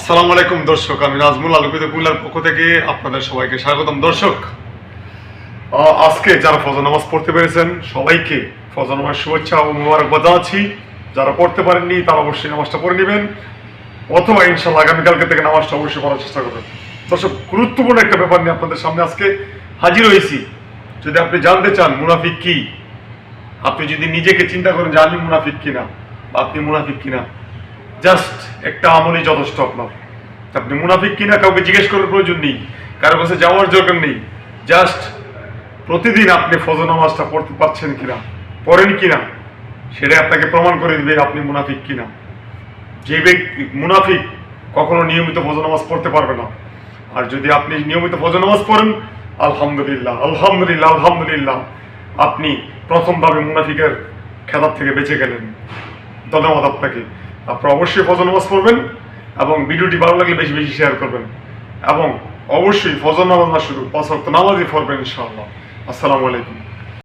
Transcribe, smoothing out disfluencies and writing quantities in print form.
আসসালামু আলাইকুম দর্শক, আমি নাজমুল আলোকিত কুমিল্লার পক্ষ থেকে আপনাদের সবাইকে স্বাগতম। দর্শক, আজকে যারা ফজর নামাজ পড়তে পেরেছেন সবাইকে ফজর নামাজ শুভেচ্ছা ও মোবারকবাদ জানাচ্ছি। যারা পড়তে পারেননি তারা অবশ্যই নামাজটা পড়ে নেবেন, অথবা ইনশাল্লাহ আগামীকালকে থেকে নামাজটা অবশ্যই পড়ার চেষ্টা করবেন। দর্শক, গুরুত্বপূর্ণ একটা ব্যাপার নিয়ে আপনাদের সামনে আজকে হাজির হয়েছি। যদি আপনি জানতে চান মুনাফিক কি, আপনি যদি নিজেকে চিন্তা করেন যে আমি মুনাফিক কিনা বা আপনি মুনাফিক কিনা, জাস্ট একটা আমলই যথেষ্ট আপনার। আপনি মুনাফিক কিনা কাউকে জিজ্ঞেস করার প্রয়োজন নেই, কারো কাছে যাওয়ার দরকার নেই। জাস্ট প্রতিদিন আপনি ফজর নামাজটা পড়তে পারছেন কিনা, পড়েন কিনা, সেটা আপনাকে প্রমাণ করে দিবে আপনি মুনাফিক কিনা। যে ব্যক্তি মুনাফিক কখনো নিয়মিত ফজর নামাজ পড়তে পারবে না। আর যদি আপনি নিয়মিত ফজর নামাজ পড়েন, আলহামদুলিল্লাহ আলহামদুলিল্লাহ আলহামদুলিল্লাহ, আপনি প্রথমভাবে মুনাফিকের খেতাব থেকে বেঁচে গেলেন। ধন্যবাদ আপনাকে। আপনারা অবশ্যই ফজর নামাজ পড়বেন এবং ভিডিওটি ভালো লাগলে বেশি বেশি শেয়ার করবেন, এবং অবশ্যই ফজর নামাজ না শুরু 5 ওয়াক্ত নামাজই পড়বেন ইনশাআল্লাহ। আসসালামু আলাইকুম।